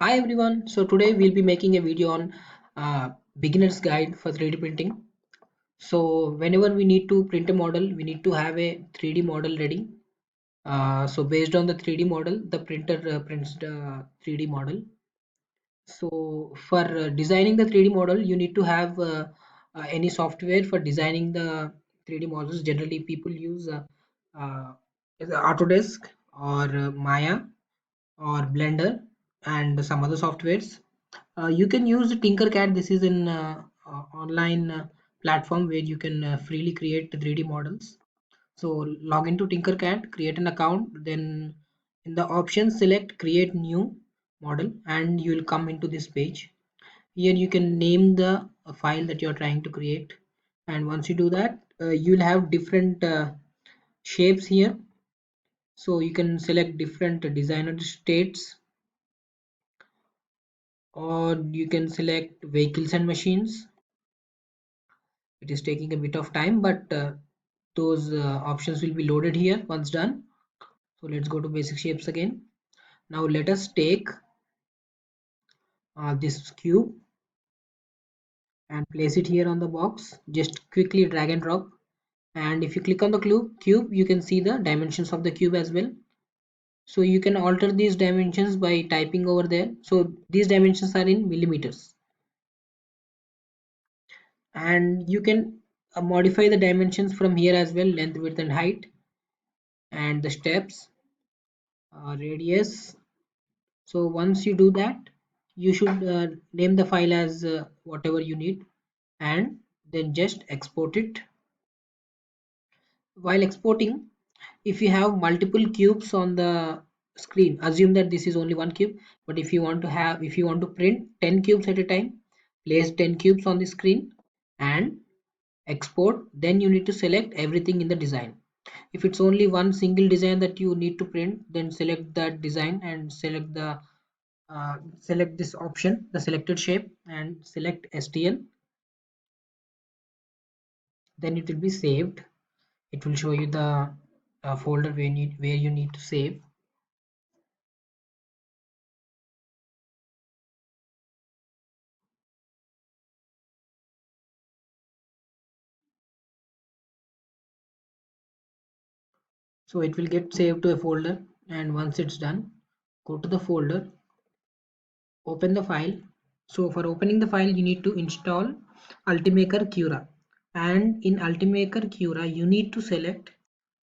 Hi everyone. So today we'll be making a video on beginner's guide for 3D printing. So whenever we need to print a model, we need to have a 3D model ready. So based on the 3D model, the printer prints the 3D model. So for designing the 3D model, you need to have any software for designing the 3D models. Generally, people use uh, Autodesk or Maya or Blender and some other softwares. You can use tinkercad. This is an online platform where you can freely create 3D models. So log into tinkercad, create an account, then in the options select create new model, and you will come into this page. Here you can name the file that you are trying to create, and once you do that, you'll have different shapes here. So you can select different designer states, or you can select vehicles and machines. It is taking a bit of time, but those options will be loaded here once done. So let's go to basic shapes again. Now let us take this cube and place it here on the box. Just quickly drag and drop, and if you click on the cube, you can see the dimensions of the cube as well. So you can alter these dimensions by typing over there. So these dimensions are in millimeters, and you can modify the dimensions from here as well: length, width and height, and the steps, radius. So once you do that, you should name the file as whatever you need, and then just export it. While exporting, if you have multiple cubes on the screen, assume that this is only one cube, but if you want to print 10 cubes at a time, place 10 cubes on the screen and export. Then you need to select everything in the design. If it's only one single design that you need to print, then select that design and select this option, the selected shape, and select STL. Then it will be saved. It will show you the folder where you need to save. So it will get saved to a folder, and once it's done, go to the folder, open the file. So for opening the file, you need to install Ultimaker Cura, and in Ultimaker Cura you need to select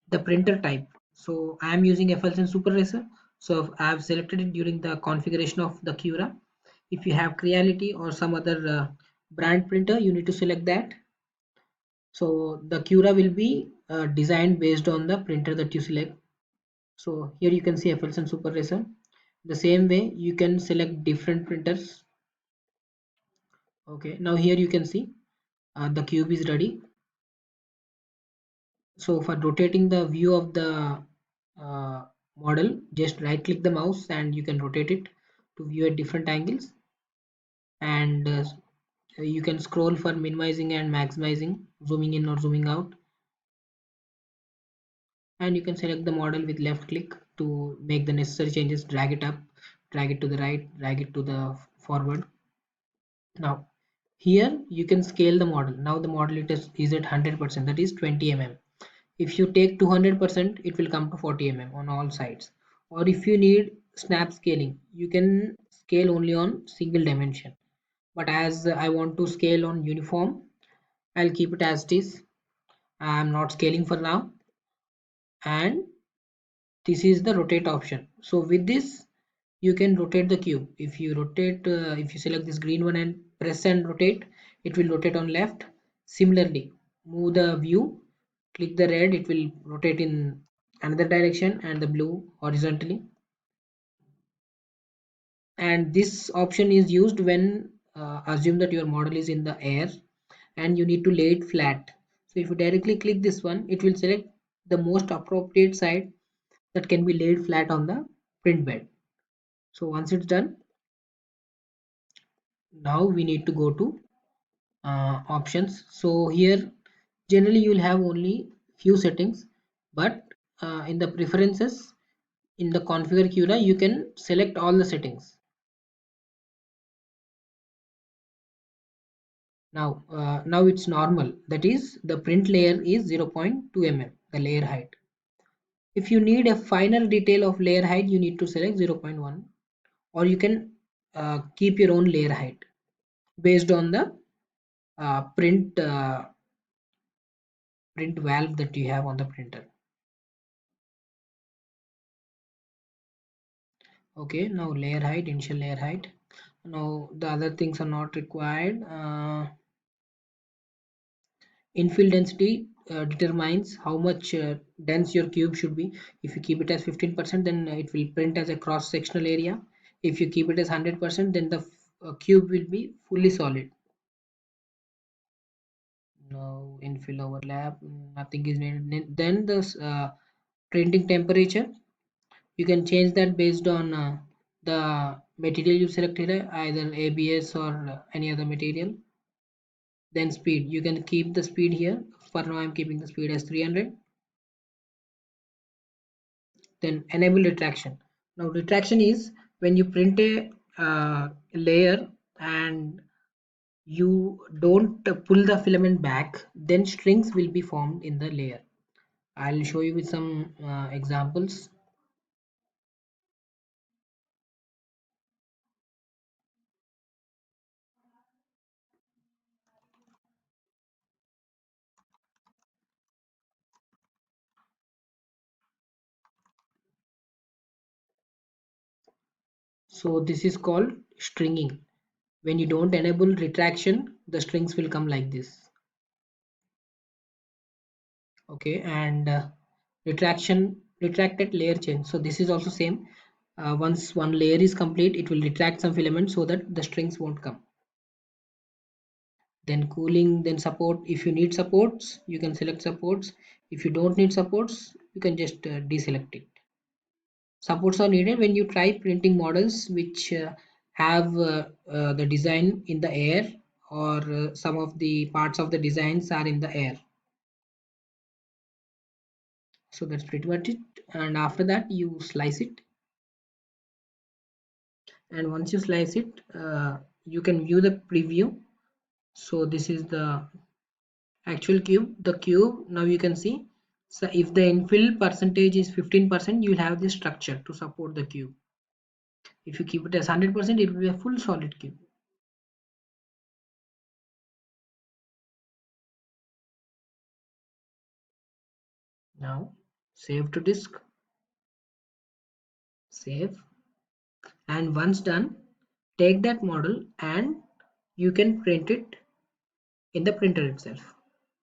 the printer type. So I am using FLCN Super Racer, so I have selected it during the configuration of the Cura. If you have Creality or some other brand printer, you need to select that. So the Cura will be designed based on the printer that you select. So here you can see FLCN Super Racer. The same way you can select different printers. Okay, now here you can see the cube is ready. So for rotating the view of the uh, model, just right click the mouse and you can rotate it to view at different angles, and you can scroll for minimizing and maximizing, zooming in or zooming out, and you can select the model with left click to make the necessary changes. Drag it up, drag it to the right, drag it to the forward. Now here you can scale the model. Now the model is at 100%, that is 20 mm. If you take 200%, it will come to 40 mm on all sides. Or if you need snap scaling, you can scale only on single dimension. But as I want to scale on uniform, I'll keep it as it is. I'm not scaling for now. And this is the rotate option. So with this, you can rotate the cube. If you select this green one and press and rotate, it will rotate on left. Similarly, move the view, click the red, it will rotate in another direction, and the blue horizontally. And this option is used when assume that your model is in the air and you need to lay it flat. So if you directly click this one, it will select the most appropriate side that can be laid flat on the print bed. So once it's done, now we need to go to options. So here generally you will have only few settings, but in the preferences, in the configure cura, you can select all the settings. Now it's normal, that is the print layer is 0.2 mm, the layer height. If you need a finer detail of layer height, you need to select 0.1, or you can keep your own layer height based on the print valve that you have on the printer. Okay, now layer height, initial layer height. Now the other things are not required. Infill density determines how much dense your cube should be. If you keep it as 15%, then it will print as a cross sectional area. If you keep it as 100%, then the cube will be fully solid. Now infill overlap, nothing is needed. Then the printing temperature, you can change that based on the material you selected, either ABS or any other material. Then speed, you can keep the speed here. For now I'm keeping the speed as 300. Then enable retraction. Now retraction is when you print a layer and you don't pull the filament back, then strings will be formed in the layer. I'll show you with some examples. So this is called stringing. When you don't enable retraction, the strings will come like this. Okay, and retracted layer change. So this is also same. Once one layer is complete, it will retract some filaments so that the strings won't come. Then cooling, then support. If you need supports, you can select supports. If you don't need supports, you can just deselect it. Supports are needed when you try printing models which have the design in the air, or some of the parts of the designs are in the air. So that's pretty much it. And after that you slice it, and once you slice it, you can view the preview. So this is the actual cube, the cube. Now you can see, so if the infill percentage is 15%, you will have this structure to support the cube. If you keep it as 100%, it will be a full solid cube. Now save to disk, save, and once done, take that model and you can print it in the printer itself.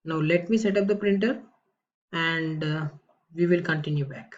Now let me set up the printer, and we will continue back.